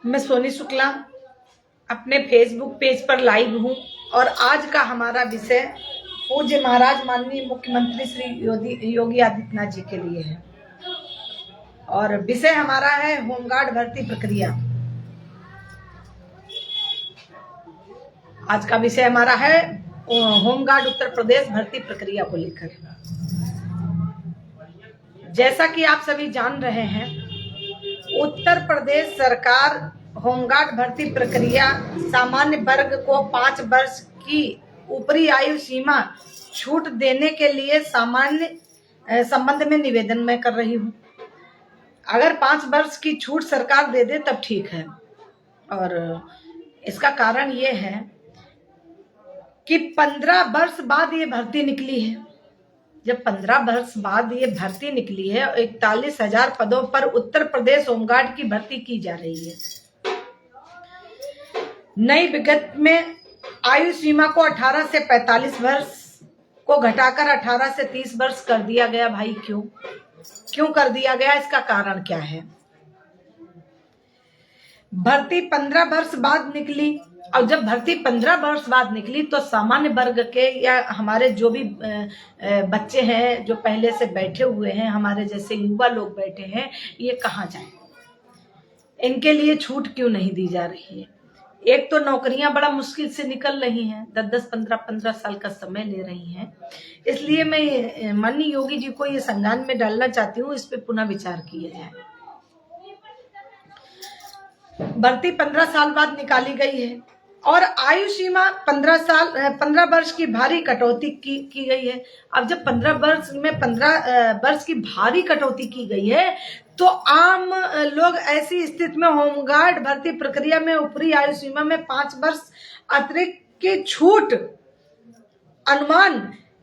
मैं सोनी शुक्ला अपने Facebook page पर लाइव हूँ और आज का हमारा विषय पूज्य महाराज माननीय मुख्यमंत्री श्री योगी आदित्यनाथ जी के लिए है और विषय हमारा है होमगार्ड भर्ती प्रक्रिया। आज का विषय हमारा है होमगार्ड उत्तर प्रदेश भर्ती प्रक्रिया को लेकर। जैसा कि आप सभी जान रहे हैं, उत्तर प्रदेश सरकार होमगार्ड भर्ती प्रक्रिया सामान्य वर्ग को 5 वर्ष की ऊपरी आयु सीमा छूट देने के लिए सामान्य संबंध में निवेदन मैं कर रही हूँ। अगर 5 वर्ष की छूट सरकार दे दे तब ठीक है। और इसका कारण ये है कि 15 वर्ष बाद ये भर्ती निकली है। जब 15 वर्ष बाद ये भर्ती निकली है, 41,000 पदों पर उत्तर प्रदेश होमगार्ड की भर्ती की जा रही है। नई विगत में आयु सीमा को 18 से 45 वर्ष को घटाकर 18 से 30 वर्ष कर दिया गया। भाई क्यों कर दिया गया? इसका कारण क्या है? भर्ती 15 वर्ष बाद निकली और जब भर्ती 15 वर्ष बाद निकली तो सामान्य वर्ग के या हमारे जो भी बच्चे हैं जो पहले से बैठे हुए हैं, हमारे जैसे युवा लोग बैठे हैं, ये कहाँ जाएं? इनके लिए छूट क्यों नहीं दी जा रही है? एक तो नौकरियां बड़ा मुश्किल से निकल रही हैं, 10-10, 15-15 साल का समय ले रही हैं। इसलिए मैं माननीय योगी जी को ये संज्ञान में डालना चाहती हूँ, इस पे पुनः विचार किया जाए। भर्ती 15 साल बाद निकाली गई है और आयु सीमा 15 वर्ष की भारी कटौती की गई है। अब जब 15 वर्ष में 15 वर्ष की भारी कटौती की गई है तो आम लोग ऐसी स्थिति में होमगार्ड भर्ती प्रक्रिया में ऊपरी आयु सीमा में 5 वर्ष अतिरिक्त की छूट अनुमान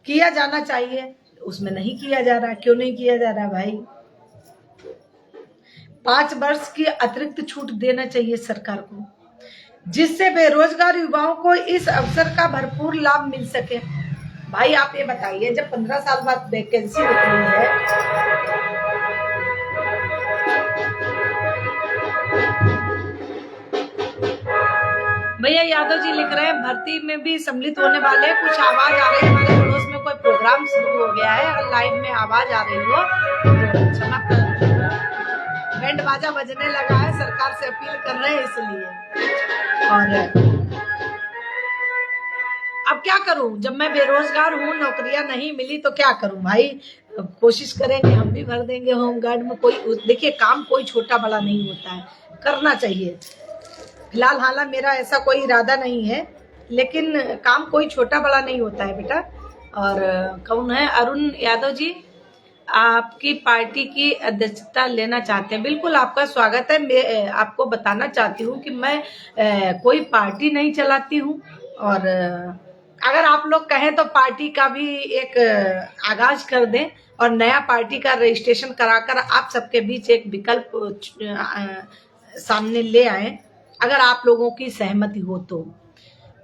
किया जाना चाहिए, उसमें नहीं किया जा रहा। क्यों नहीं किया जा रहा भाई? 5 वर्ष की अतिरिक्त छूट देना चाहिए सरकार को, जिससे बेरोजगार युवाओं को इस अवसर का भरपूर लाभ मिल सके। भाई आप ये बताइए, जब 15 साल बाद वैकेंसी निकली है, भैया यादव जी लिख रहे हैं भर्ती में भी सम्मिलित होने वाले। कुछ आवाज आ रही है, हमारे पड़ोस में कोई प्रोग्राम शुरू हो गया है। अगर लाइव में आवाज आ रही हो तो क्षमा कर। बैंड बाजा बजने लगा है, सरकार से अपील कर रहे हैं इसलिए। और अब क्या करूं? जब मैं बेरोजगार हूं, नौकरियां नहीं मिली तो क्या करूं भाई? कोशिश करेंगे, हम भी भर देंगे होमगार्ड में। कोई देखिए, काम कोई छोटा बड़ा नहीं होता है, करना चाहिए। फिलहाल हालांकि मेरा ऐसा कोई इरादा नहीं है, लेकिन काम कोई छोटा बड़ा नहीं होता है बेटा। और कौन है? अरुण यादव जी, आपकी पार्टी की अध्यक्षता लेना चाहते हैं। बिल्कुल आपका स्वागत है। मैं आपको बताना चाहती हूँ कि मैं कोई पार्टी नहीं चलाती हूँ और अगर आप लोग कहें तो पार्टी का भी एक आगाज कर दें और नया पार्टी का रजिस्ट्रेशन कराकर आप सबके बीच एक विकल्प सामने ले आए। अगर आप लोगों की सहमति हो तो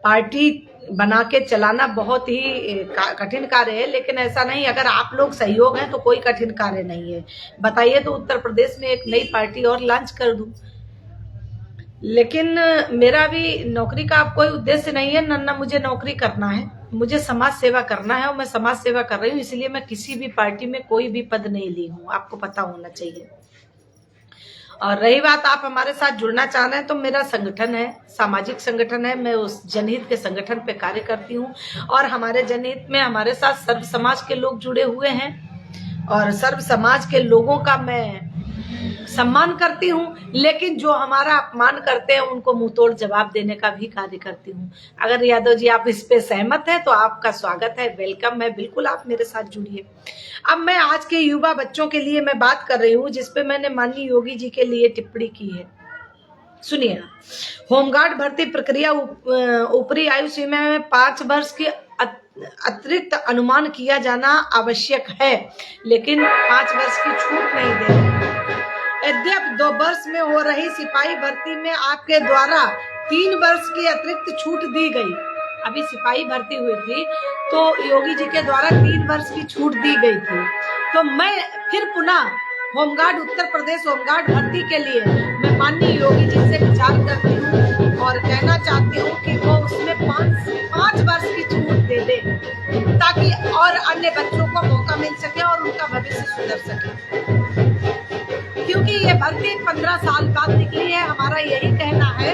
पार्टी बना के चलाना बहुत ही कठिन कार्य है, लेकिन ऐसा नहीं, अगर आप लोग सहयोग हैं तो कोई कठिन कार्य नहीं है। बताइए तो उत्तर प्रदेश में एक नई पार्टी और लॉन्च कर दूं। लेकिन मेरा भी नौकरी का कोई उद्देश्य नहीं है, ना मुझे नौकरी करना है, मुझे समाज सेवा करना है और मैं समाज सेवा कर रही हूँ। इसलिए मैं किसी भी पार्टी में कोई भी पद नहीं ली हूँ, आपको पता होना चाहिए। और रही बात आप हमारे साथ जुड़ना चाह रहे हैं तो मेरा संगठन है, सामाजिक संगठन है। मैं उस जनहित के संगठन पे कार्य करती हूँ और हमारे जनहित में हमारे साथ सर्व समाज के लोग जुड़े हुए हैं और सर्व समाज के लोगों का मैं सम्मान करती हूँ, लेकिन जो हमारा अपमान करते हैं उनको मुंहतोड़ जवाब देने का भी कार्य करती हूँ। अगर यादव जी आप इस पे सहमत हैं तो आपका स्वागत है, वेलकम है, बिल्कुल आप मेरे साथ जुड़िए। अब मैं आज के युवा बच्चों के लिए मैं बात कर रही हूँ, जिसपे मैंने माननीय योगी जी के लिए टिप्पणी की है। सुनिए, होमगार्ड भर्ती प्रक्रिया ऊपरी आयु सीमा में 5 वर्ष की अतिरिक्त अनुमान किया जाना आवश्यक है, लेकिन 5 वर्ष की छूट नहीं दे रहे। यद्यपि 2 वर्ष में हो रही सिपाही भर्ती में आपके द्वारा 3 वर्ष की अतिरिक्त छूट दी गई। अभी सिपाही भर्ती हुई थी तो योगी जी के द्वारा 3 वर्ष की छूट दी गई थी। तो मैं फिर पुनः होमगार्ड उत्तर प्रदेश होमगार्ड भर्ती के लिए मैं माननीय योगी जी से विचार करती हूँ और कहना चाहती हूँ कि वो उसमें 5 वर्ष की छूट दे दे, ताकि और अन्य बच्चों को मौका मिल सके और उनका भविष्य सुधर सके। क्योंकि ये भर्ती 15 साल बाद निकली है। हमारा यही कहना है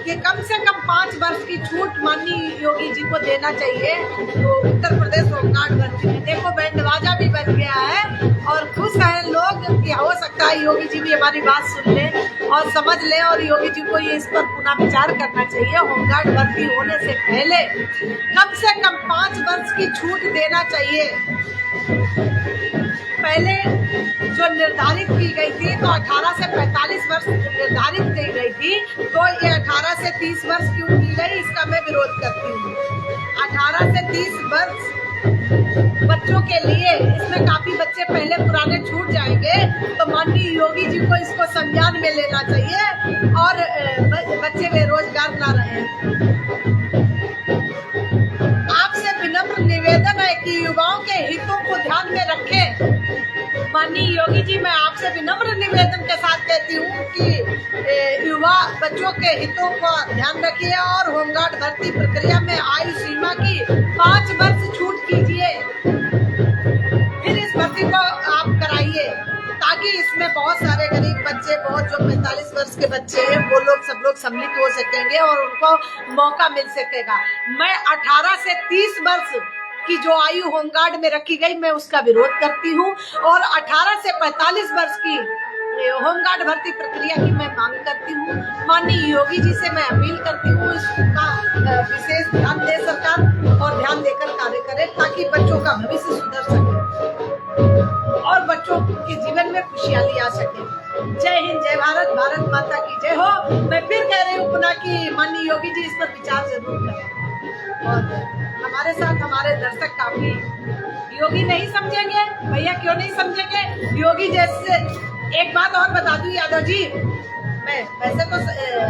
कि कम से कम 5 वर्ष की छूट माननीय योगी जी को देना चाहिए। तो उत्तर प्रदेश होमगार्ड भर्ती में देखो बैंड बाजा भी बन गया है और खुश हैं लोग कि हो सकता है योगी जी भी हमारी बात सुन ले और समझ ले, और योगी जी को ये इस पर पुनः विचार करना चाहिए। होमगार्ड भर्ती होने से पहले कम से कम 5 वर्ष की छूट देना चाहिए। पहले जो निर्धारित की गई थी तो 18 से 45 वर्ष निर्धारित की गई थी, तो ये 18 से 30 वर्ष क्यों की गई, इसका मैं विरोध करती हूँ। 18 से 30 वर्ष बच्चों के लिए, इसमें काफी बच्चे पहले पुराने छूट जाएंगे, तो माननीय योगी जी को इसको संज्ञान में लेना चाहिए और बच्चे बेरोजगार ना रहे। आपसे विनम्र निवेदन है कि युवाओं के हितों को ध्यान में रखें। माननीय योगी जी, मैं आपसे विनम्र निवेदन के साथ कहती हूँ कि युवा बच्चों के हितों का ध्यान रखिए और होमगार्ड भर्ती प्रक्रिया में आयु सीमा की 5 वर्ष छूट कीजिए, फिर इस भर्ती को आप कराइए, ताकि इसमें बहुत सारे गरीब बच्चे, बहुत जो 45 वर्ष के बच्चे हैं, वो लोग सब लोग सम्मिलित हो सकेंगे और उनको मौका मिल सकेगा। मैं 18 से 30 वर्ष की जो आयु होमगार्ड में रखी गई, मैं उसका विरोध करती हूँ और 18 से 45 वर्ष की होमगार्ड भर्ती प्रक्रिया की मैं मांग करती हूँ। माननीय योगी जी से मैं अपील करती हूँ इसका विशेष ध्यान दे सरकार और ध्यान देकर कार्य करे, ताकि बच्चों का भविष्य सुधर सके और बच्चों के जीवन में खुशहाली आ सके। जय हिंद, जय भारत, भारत माता की जय हो। मैं फिर कह रही हूँ पुनः कि माननीय योगी जी इस पर विचार जरूर करें और हमारे साथ हमारे दर्शक काफी योगी नहीं समझेंगे भैया, क्यों नहीं समझेंगे? योगी जैसे एक बात और बता दूं यादव जी, मैं वैसे तो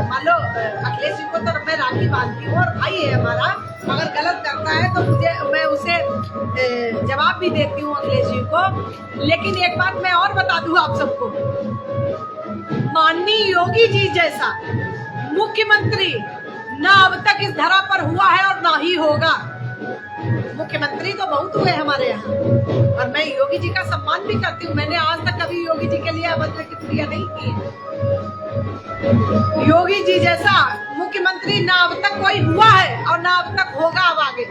मान लो अखिलेश जी को तो मैं राखी बांधती हूँ और भाई है हमारा, अगर गलत करता है तो मैं उसे जवाब भी देती हूँ अखिलेश जी को। लेकिन एक बात मैं और बता दूं आप सबको, माननीय योगी जी जैसा मुख्यमंत्री ना अब तक इस धरा पर हुआ है और ना ही होगा। मुख्यमंत्री तो बहुत हुए हमारे यहाँ और मैं योगी जी का सम्मान भी करती हूँ। मैंने आज तक कभी योगी जी के लिए अभद्र की क्रिया नहीं की। योगी जी जैसा मुख्यमंत्री ना अब तक कोई हुआ है और ना अब तक होगा अब आगे।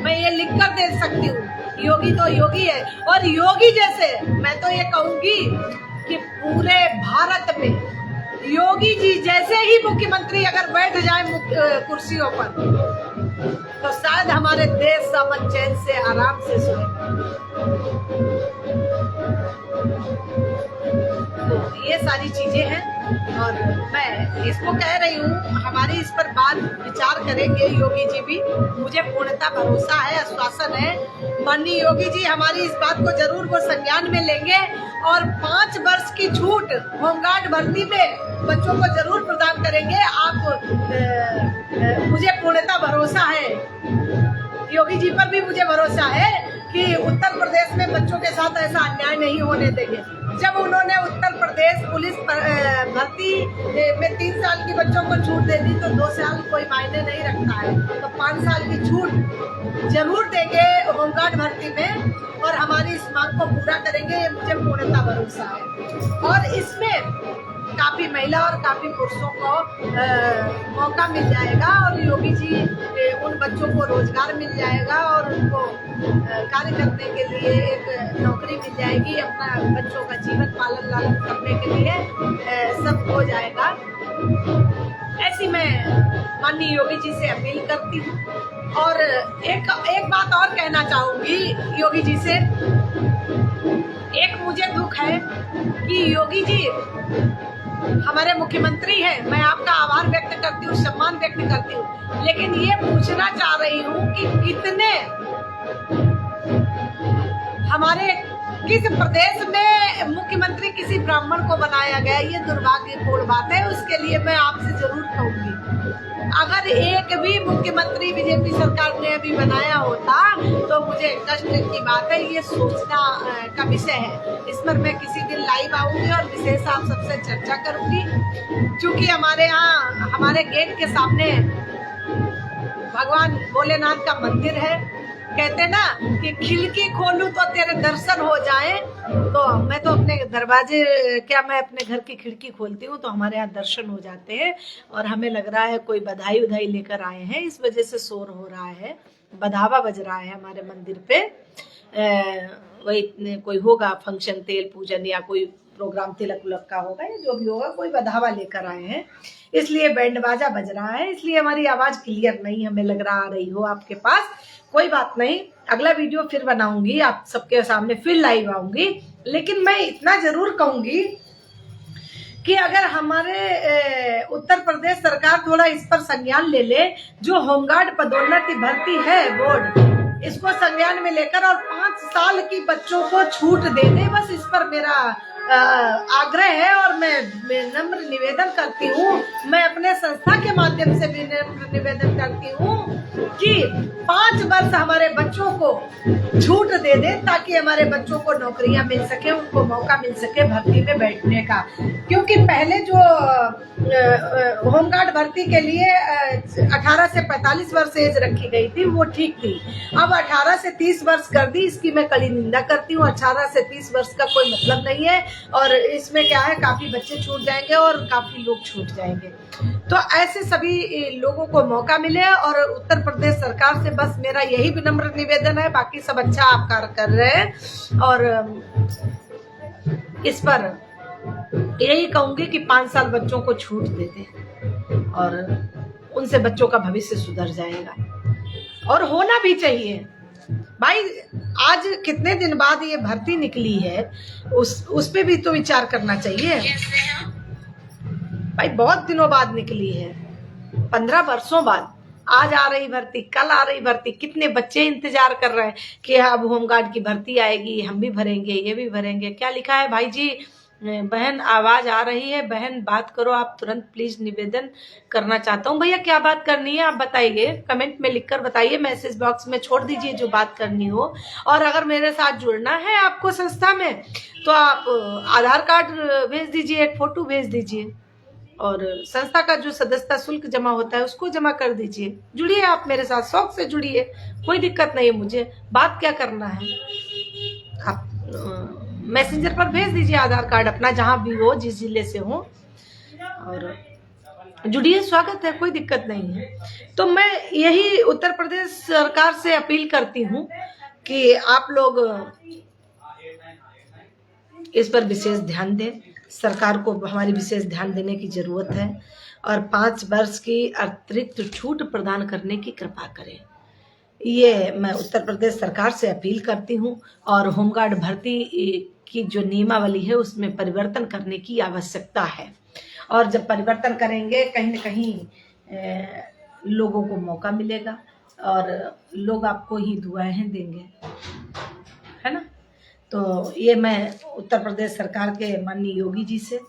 मैं ये लिख कर दे सकती हूँ, योगी तो योगी है। और योगी जैसे मैं तो ये कहूंगी कि पूरे भारत में योगी जी जैसे ही मुख्यमंत्री अगर बैठ जाए कुर्सियों पर, तो शायद हमारे देश अमन चैन से आराम से सोए। तो ये सारी चीजें हैं और मैं इसको कह रही हूँ, हमारी इस पर बात विचार करेंगे योगी जी भी। मुझे पूर्णतः भरोसा है, आश्वासन है, माननीय योगी जी हमारी इस बात को जरूर वो संज्ञान में लेंगे और 5 वर्ष की छूट होमगार्ड भर्ती में बच्चों को जरूर प्रदान करेंगे। मुझे पूर्णतः भरोसा है, योगी जी पर भी मुझे भरोसा है कि उत्तर प्रदेश में बच्चों के साथ ऐसा अन्याय नहीं होने देंगे। जब उन्होंने उत्तर प्रदेश पुलिस भर्ती में 3 साल की बच्चों को छूट दे दी, तो 2 साल कोई मायने नहीं रखता है, तो 5 साल की छूट जरूर देंगे होमगार्ड भर्ती में और हमारी इस मांग को पूरा करेंगे, ये मुझे पूर्णतः भरोसा है। और इसमें काफी महिला और काफी पुरुषों को मौका मिल जाएगा और योगी जी उन बच्चों को रोजगार मिल जाएगा और उनको कार्य करने के लिए एक नौकरी मिल जाएगी, अपना बच्चों का जीवन पालन लालन करने के लिए सब हो जाएगा। ऐसी मैं माननीय योगी जी से अपील करती हूँ। और एक बात और कहना चाहूंगी योगी जी से, एक मुझे दुख है कि योगी जी हमारे मुख्यमंत्री हैं, मैं आपका आभार व्यक्त करती हूँ, सम्मान व्यक्त करती हूँ, लेकिन ये पूछना चाह रही हूँ कि कितने हमारे किस प्रदेश में मुख्यमंत्री किसी ब्राह्मण को बनाया गया, ये दुर्भाग्यपूर्ण बात है। उसके लिए मैं आपसे जरूर कहूंगी, अगर एक भी मुख्यमंत्री बीजेपी सरकार ने अभी बनाया होता तो मुझे कष्ट की बात है, ये सोचना का विषय है। इस पर मैं किसी दिन लाइव आऊंगी और विशेष आप सबसे चर्चा करूंगी, क्योंकि हमारे यहाँ हमारे गेट के सामने भगवान भोलेनाथ का मंदिर है। कहते ना कि खिड़की खोलूं तो तेरे दर्शन हो जाए, तो मैं तो अपने दरवाजे मैं अपने घर की खिड़की खोलती हूँ तो हमारे यहाँ दर्शन हो जाते हैं। और हमें लग रहा है कोई बधाई उधाई लेकर आए हैं, इस वजह से शोर हो रहा है, बधावा बज रहा है हमारे मंदिर पे। वही कोई होगा फंक्शन, तेल पूजन या कोई प्रोग्राम तिलक उलक का होगा या जो भी होगा, कोई बधावा लेकर आए हैं, इसलिए बैंड बाजा बज रहा है, इसलिए हमारी आवाज क्लियर नहीं हमें लग रहा आ रही हो आपके पास। कोई बात नहीं, अगला वीडियो फिर बनाऊंगी, आप सबके सामने फिर लाइव आऊंगी। लेकिन मैं इतना जरूर कहूंगी कि अगर हमारे उत्तर प्रदेश सरकार थोड़ा इस पर संज्ञान ले ले, जो होमगार्ड पदोन्नति भर्ती है बोर्ड, इसको संज्ञान में लेकर और 5 साल की बच्चों को छूट दे दे, बस इस पर मेरा आग्रह है। और मैं नम्र निवेदन करती हूँ, मैं अपने संस्था के माध्यम से भी नम्र निवेदन करती हूँ कि 5 वर्ष हमारे बच्चों को छूट दे दे, ताकि हमारे बच्चों को नौकरियां मिल सके, उनको मौका मिल सके भर्ती में बैठने का। क्योंकि पहले जो होमगार्ड भर्ती के लिए 18 से 45 वर्ष एज रखी गई थी वो ठीक थी, अब 18 से 30 वर्ष कर दी, इसकी मैं कड़ी निंदा करती हूँ। 18 से 30 वर्ष का कोई मतलब नहीं है, और इसमें क्या है, काफी बच्चे छूट जाएंगे और काफी लोग छूट जाएंगे। तो ऐसे सभी लोगों को मौका मिले, और उत्तर प्रदेश सरकार से बस मेरा यही विनम्र निवेदन है। बाकी सब अच्छा आप कार्य कर रहे हैं, और इस पर यही कहूंगी कि 5 साल बच्चों को छूट देते और उनसे बच्चों का भविष्य सुधर जाएगा, और होना भी चाहिए भाई। आज कितने दिन बाद ये भर्ती निकली है, उस पे भी तो विचार करना चाहिए भाई। बहुत दिनों बाद निकली है, 15 वर्षों बाद आज आ रही भर्ती, कल आ रही भर्ती। कितने बच्चे इंतजार कर रहे हैं कि अब होमगार्ड की भर्ती आएगी, हम भी भरेंगे, ये भी भरेंगे। क्या लिखा है भाई जी? बहन आवाज आ रही है, बहन बात करो आप तुरंत प्लीज, निवेदन करना चाहता हूँ। भैया क्या बात करनी है आप बताइए, कमेंट में लिखकर बताइए, मैसेज बॉक्स में छोड़ दीजिए जो बात करनी हो। और अगर मेरे साथ जुड़ना है आपको संस्था में, तो आप आधार कार्ड भेज दीजिए, एक फोटो भेज दीजिए, और संस्था का जो सदस्यता शुल्क जमा होता है उसको जमा कर दीजिए। जुड़िए आप मेरे साथ, शौक से जुड़िए, कोई दिक्कत नहीं है मुझे। बात क्या करना है, आप मैसेंजर पर भेज दीजिए आधार कार्ड अपना, जहां भी हो, जिस जिले से हो, और जुड़िए, स्वागत है, कोई दिक्कत नहीं है। तो मैं यही उत्तर प्रदेश सरकार से अपील करती हूँ कि आप लोग इस पर विशेष ध्यान दें, सरकार को हमारी विशेष ध्यान देने की जरूरत है, और 5 वर्ष की अतिरिक्त छूट प्रदान करने की कृपा करें, ये मैं उत्तर प्रदेश सरकार से अपील करती हूँ। और होमगार्ड भर्ती की जो नियमावली है उसमें परिवर्तन करने की आवश्यकता है, और जब परिवर्तन करेंगे कहीं न कहीं लोगों को मौका मिलेगा, और लोग आपको ही दुआएं देंगे, है ना। तो ये मैं उत्तर प्रदेश सरकार के माननीय योगी जी से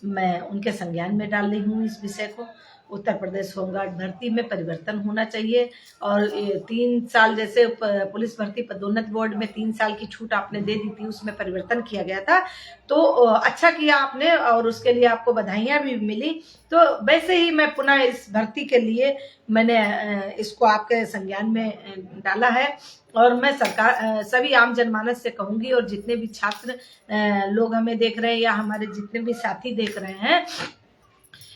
मैं उनके संज्ञान में डाल रही हूँ इस विषय को। उत्तर प्रदेश होमगार्ड भर्ती में परिवर्तन होना चाहिए, और 3 साल जैसे पुलिस भर्ती पदोन्नति बोर्ड में 3 साल की छूट आपने दे दी थी, उसमें परिवर्तन किया गया था, तो अच्छा किया आपने, और उसके लिए आपको बधाइयाँ भी मिली। तो वैसे ही मैं पुनः इस भर्ती के लिए मैंने इसको आपके संज्ञान में डाला है, और मैं सरकार सभी आम जनमानस से कहूंगी, और जितने भी छात्र लोग हमें देख रहे हैं या हमारे जितने भी साथी देख रहे हैं,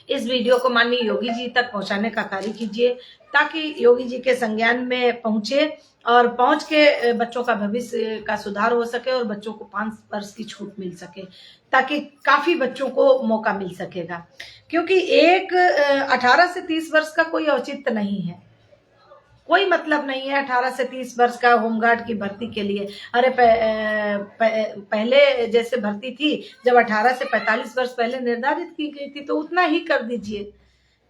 इस वीडियो को माननीय योगी जी तक पहुंचाने का कार्य कीजिए, ताकि योगी जी के संज्ञान में पहुंचे, और पहुंच के बच्चों का भविष्य का सुधार हो सके, और बच्चों को 5 वर्ष की छूट मिल सके, ताकि काफी बच्चों को मौका मिल सकेगा। क्योंकि 18 से 30 वर्ष का कोई औचित्य नहीं है, कोई मतलब नहीं है 18 से 30 वर्ष का होमगार्ड की भर्ती के लिए। अरे पहले जैसे भर्ती थी जब 18 से 45 वर्ष पहले निर्धारित की गई थी, तो उतना ही कर दीजिए,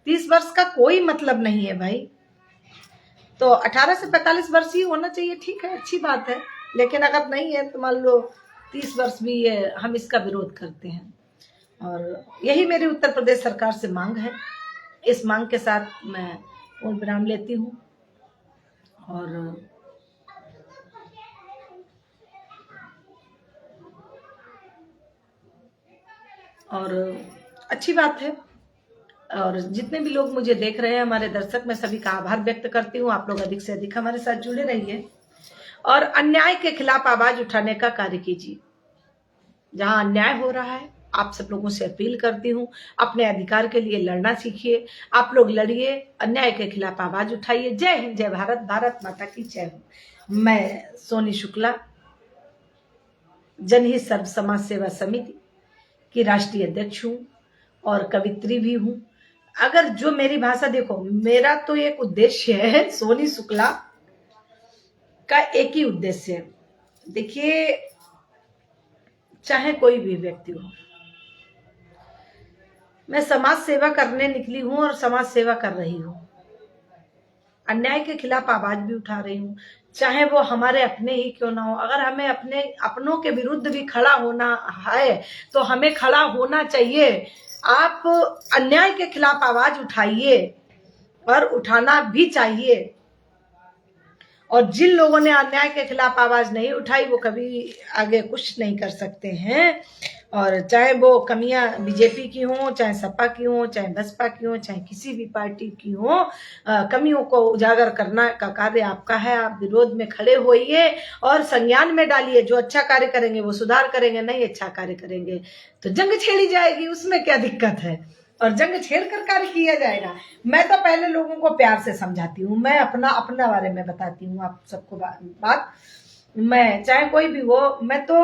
30 वर्ष का कोई मतलब नहीं है भाई। तो 18 से 45 वर्ष ही होना चाहिए, ठीक है, अच्छी बात है। लेकिन अगर नहीं है तो मान लो 30 वर्ष भी ये हम इसका विरोध करते हैं। और यही मेरी उत्तर प्रदेश सरकार से मांग है। इस मांग के साथ मैं पूर्ण विराम लेती हूँ और अच्छी बात है। और जितने भी लोग मुझे देख रहे हैं, हमारे दर्शक, मैं सभी का आभार व्यक्त करती हूँ। आप लोग अधिक से अधिक हमारे साथ जुड़े रहिए और अन्याय के खिलाफ आवाज उठाने का कार्य कीजिए। जहां अन्याय हो रहा है, आप सब लोगों से अपील करती हूँ, अपने अधिकार के लिए लड़ना सीखिए। आप लोग लड़िए, अन्याय के खिलाफ आवाज उठाइए। जय हिंद, जय भारत, भारत माता की जय हो। मैं सोनी शुक्ला, जनहित सर्व समाज सेवा समिति की राष्ट्रीय अध्यक्ष हूँ और कवित्री भी हूँ। अगर जो मेरी भाषा, देखो, मेरा तो एक उद्देश्य है, सोनी शुक्ला का एक ही उद्देश्य है। देखिए, चाहे कोई भी व्यक्ति हो, मैं समाज सेवा करने निकली हूं और समाज सेवा कर रही हूं। अन्याय के खिलाफ आवाज भी उठा रही हूं, चाहे वो हमारे अपने ही क्यों ना हो। अगर हमें अपने अपनों के विरुद्ध भी खड़ा होना है तो हमें खड़ा होना चाहिए। आप अन्याय के खिलाफ आवाज उठाइए और उठाना भी चाहिए। और जिन लोगों ने अन्याय के खिलाफ आवाज नहीं उठाई, वो कभी आगे कुछ नहीं कर सकते हैं। और चाहे वो कमियां बीजेपी की हो, चाहे सपा की हो, चाहे बसपा की हो, चाहे किसी भी पार्टी की हो, कमियों को उजागर करना का कार्य आपका है। आप विरोध में खड़े होइए और संज्ञान में डालिए। जो अच्छा कार्य करेंगे वो सुधार करेंगे, नहीं अच्छा कार्य करेंगे तो जंग छेड़ी जाएगी। उसमें क्या दिक्कत है? और जंग छेड़ कर कार्य किया जाएगा। मैं तो पहले लोगों को प्यार से समझाती हूँ, मैं अपना बारे में बताती हूँ आप सबको बात। मैं चाहे कोई भी हो, मैं तो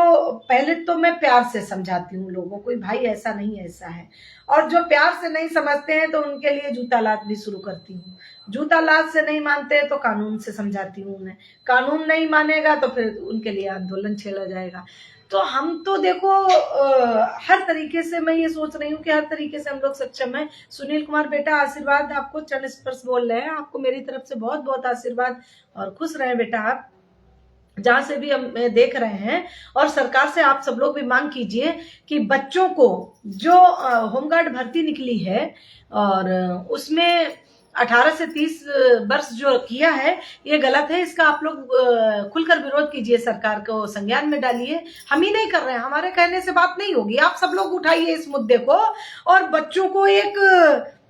पहले तो मैं प्यार से समझाती हूँ लोगों को, भाई ऐसा नहीं ऐसा है। और जो प्यार से नहीं समझते हैं तो उनके लिए जूता लात भी शुरू करती हूँ। जूता लात से नहीं मानते तो कानून से समझाती हूँ मैं। कानून नहीं मानेगा तो फिर उनके लिए आंदोलन छेड़ा जाएगा। तो हम तो देखो, हर तरीके से मैं ये सोच रही हूँ कि हर तरीके से हम लोग सक्षम हैं। सुनील कुमार बेटा, आशीर्वाद आपको, चरण स्पर्श बोल रहे हैं, आपको मेरी तरफ से बहुत बहुत आशीर्वाद। और खुश रहे बेटा आप, जहां से भी हम देख रहे हैं। और सरकार से आप सब लोग भी मांग कीजिए कि बच्चों को, जो होमगार्ड भर्ती निकली है और उसमें 18 से 30 वर्ष जो किया है, ये गलत है। इसका आप लोग खुलकर विरोध कीजिए, सरकार को संज्ञान में डालिए। हम ही नहीं कर रहे हैं, हमारे कहने से बात नहीं होगी। आप सब लोग उठाइए इस मुद्दे को और बच्चों को एक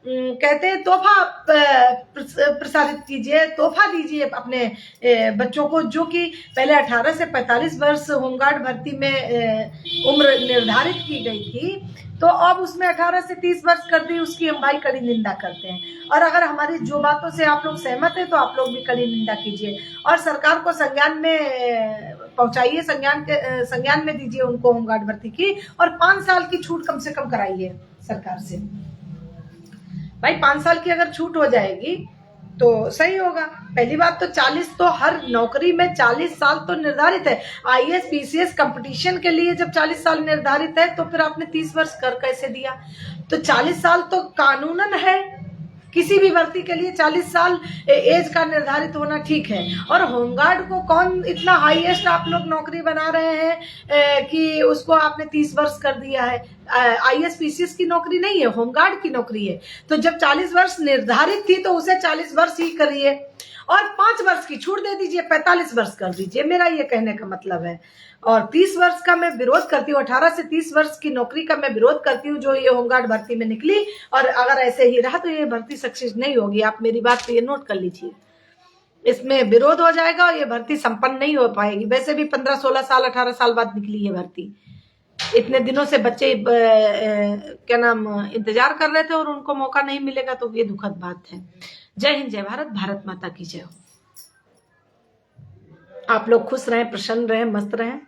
कहते हैं तोहफा प्रसारित कीजिए, तोहफा दीजिए अपने बच्चों को, जो कि पहले 18 से 45 वर्ष होमगार्ड भर्ती में उम्र निर्धारित की गई थी, तो अब उसमें 18 से 30 वर्ष कर दी। उसकी हम भाई कड़ी निंदा करते हैं। और अगर हमारी जो बातों से आप लोग सहमत हैं तो आप लोग भी कड़ी निंदा कीजिए और सरकार को संज्ञान में पहुंचाइए, संज्ञान में दीजिए उनको होमगार्ड भर्ती की। और 5 साल की छूट कम से कम कराइए सरकार से। भाई 5 साल की अगर छूट हो जाएगी तो सही होगा। पहली बात तो 40 तो हर नौकरी में 40 साल तो निर्धारित है। आईएएस पीसीएस कंपटीशन के लिए जब 40 साल निर्धारित है तो फिर आपने 30 वर्ष कर कैसे दिया? तो 40 साल तो कानूनन है, किसी भी भर्ती के लिए 40 साल एज का निर्धारित होना ठीक है। और होमगार्ड को कौन इतना हाईएस्ट आप लोग नौकरी बना रहे हैं कि उसको आपने 30 वर्ष कर दिया है? आईएएस पीसीएस की नौकरी नहीं है, होमगार्ड की नौकरी है। तो जब 40 वर्ष निर्धारित थी तो उसे 40 वर्ष ही करिए और 5 वर्ष की छूट दे दीजिए, 45 वर्ष कर दीजिए। मेरा ये कहने का मतलब है। और 30 वर्ष का मैं विरोध करती हूँ, 18 से 30 वर्ष की नौकरी का मैं विरोध करती हूँ जो ये होमगार्ड भर्ती में निकली। और अगर ऐसे ही रहा तो ये भर्ती सक्सेस नहीं होगी। आप मेरी बात पे ये नोट कर लीजिए, इसमें विरोध हो जाएगा और ये भर्ती संपन्न नहीं हो पाएगी। वैसे भी 15-16 साल 18 साल बाद निकली ये भर्ती। इतने दिनों से बच्चे क्या नाम इंतजार कर रहे थे और उनको मौका नहीं मिलेगा, तो ये दुखद बात है। जय हिंद, जय भारत, भारत माता की जय हो। आप लोग खुश रहें, प्रसन्न रहें, मस्त रहें।